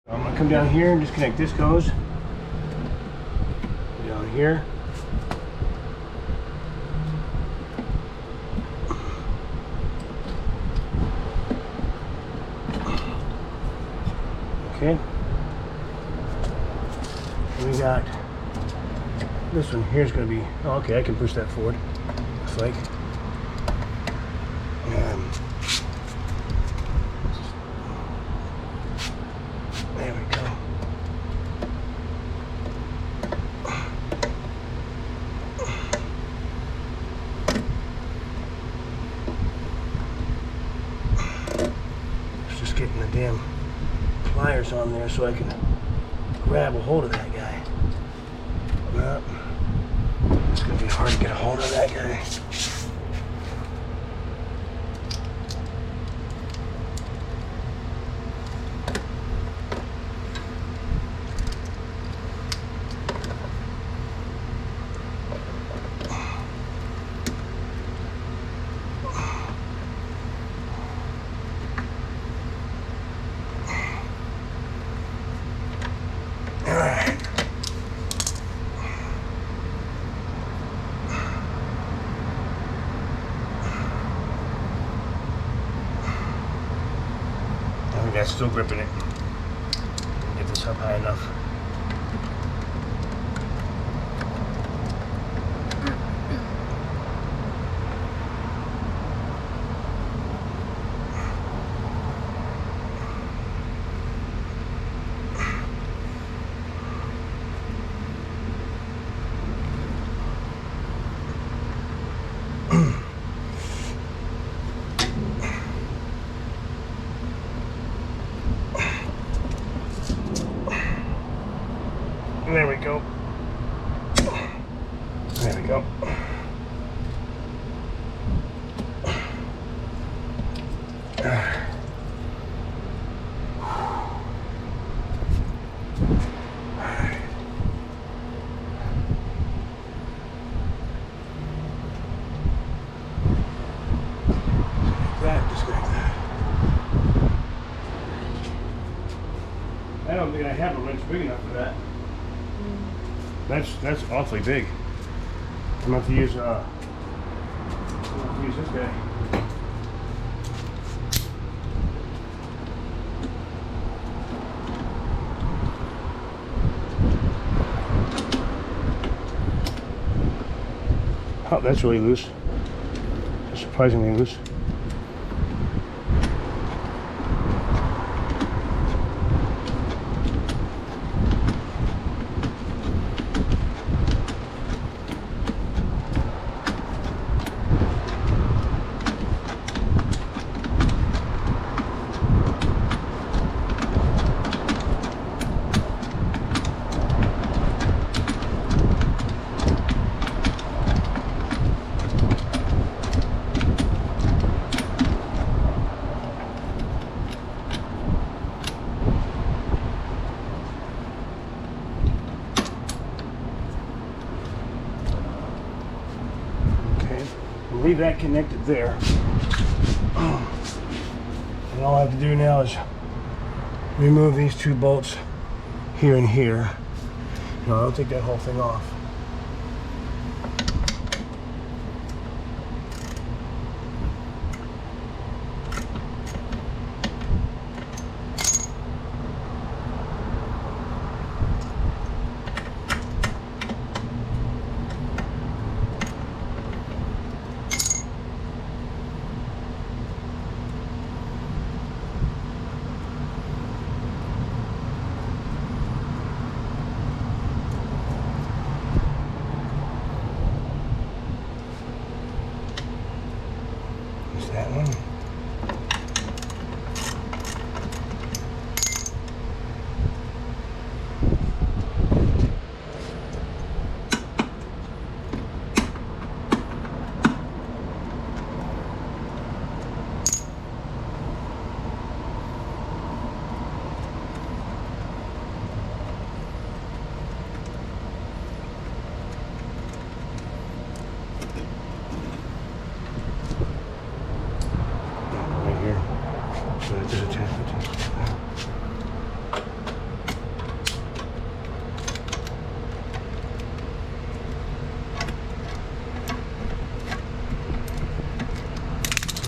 I'm gonna come down here and disconnect this hose. Down here. Okay. And we got this one here's gonna be, oh, okay, I can push that forward. Looks like. There we go. It's just getting the damn pliers on there so I can grab a hold of that guy. It's gonna be hard to get a hold of that guy. That's still gripping it. Get this up high enough. There we go. There we go. I don't think I have a wrench big enough for that. That's awfully big. I'm going to use this guy. Oh, that's really loose. That's surprisingly loose. Leave that connected there. And all I have to do now is remove these two bolts here and here. No, I'll take that whole thing off.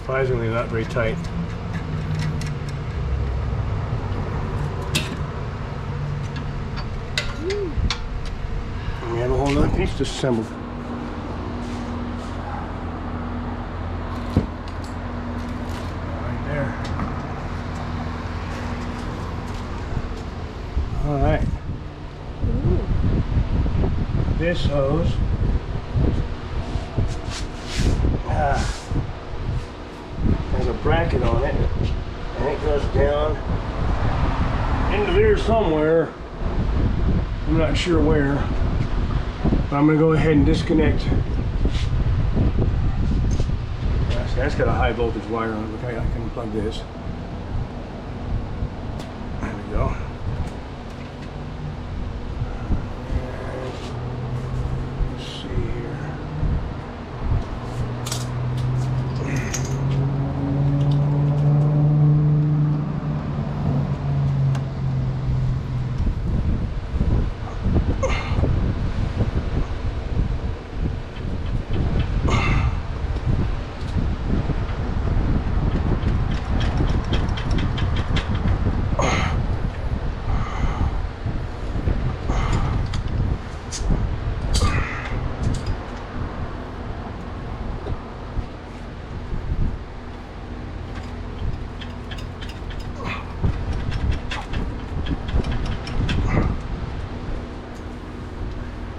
Surprisingly not very tight. And we have a whole other piece disassembled. Right there. All right. This hose has a bracket on it, and it goes down into there somewhere. I'm not sure where, but I'm going to go ahead and disconnect. That's got a high voltage wire on it. Look, I can unplug this. There we go.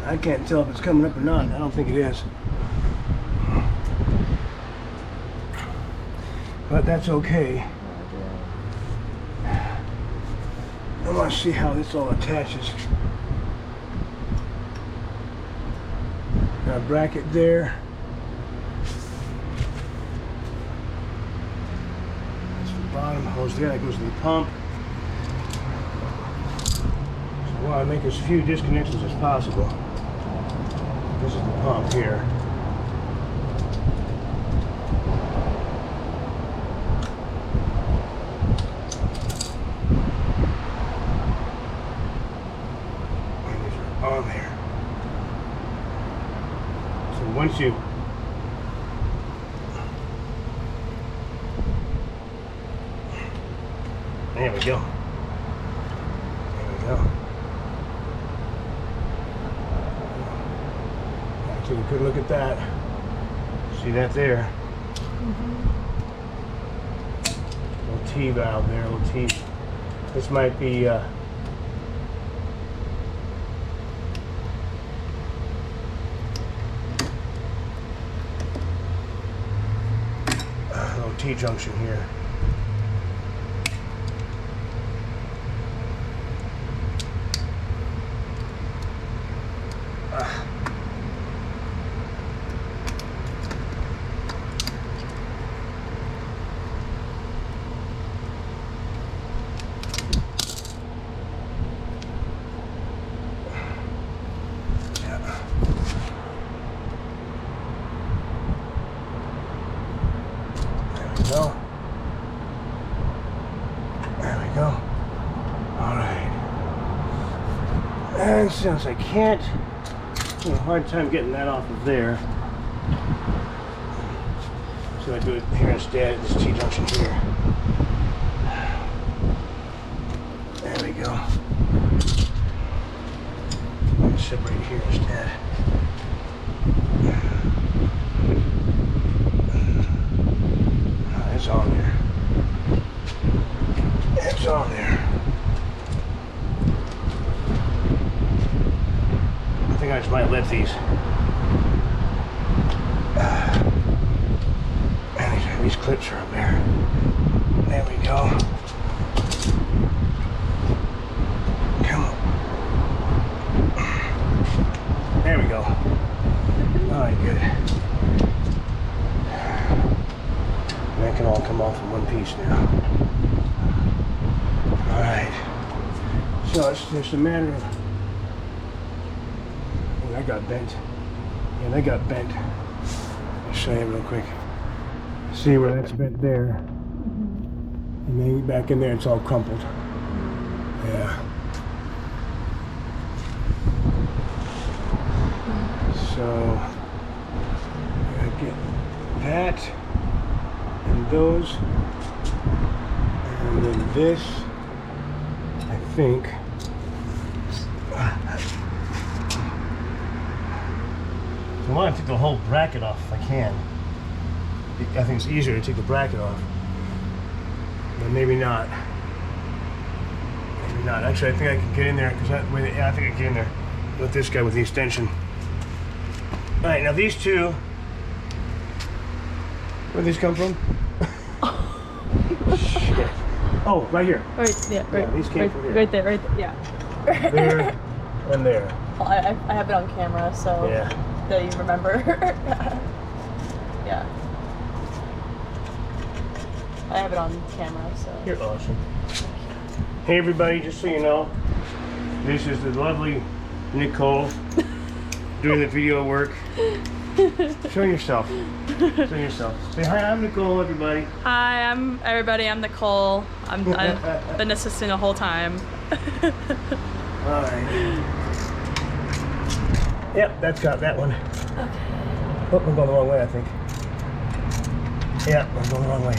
I can't tell if it's coming up or not. I don't think it is. But that's okay. I want to see how this all attaches. Got a bracket there. That's the bottom hose there. That goes to the pump. So I want to make as few disconnections as possible. This is the pump here. And these are on there. So once you there we go. There we go. Take a good look at that. See that there? Little T valve there, little T. This might be a little T junction here. Go. There we go. All right. And since I can't, I have a hard time getting that off of there, so I do it here instead at this T-junction here. There we go. I'm gonna separate here instead. It's on there. It's on there. I think I just might let these. And these clips are up there. There we go. Come on. There we go. All right, good. That can all come off in one piece now. Alright. So it's just a matter of... Oh, that got bent. Yeah, that got bent. I'll show you real quick. See where that's bent there. And then back in there it's all crumpled. Yeah. So, I gotta get that. And those. And then this, I think. I want to take the whole bracket off if I can. I think it's easier to take the bracket off. But maybe not. Maybe not. Actually, I think I can get in there because I think I can get in there with this guy with the extension. All right, now these two. Where'd these come from? Shit. Oh, right here. Right, yeah, right. Yeah, these came right, from here. right there, yeah. There and there. Well, I have it on camera, so Yeah. that you remember. Yeah. I have it on camera, so. You're awesome. Hey everybody, just so you know, this is the lovely Nicole doing the video work. Show yourself. Show yourself. Say hi, I'm Nicole, everybody. Hi, I'm Nicole. I've been assisting the whole time. Alright. Yep, that's got that one. Okay. Oh, I'm going the wrong way, I think. Yeah, I'm going the wrong way.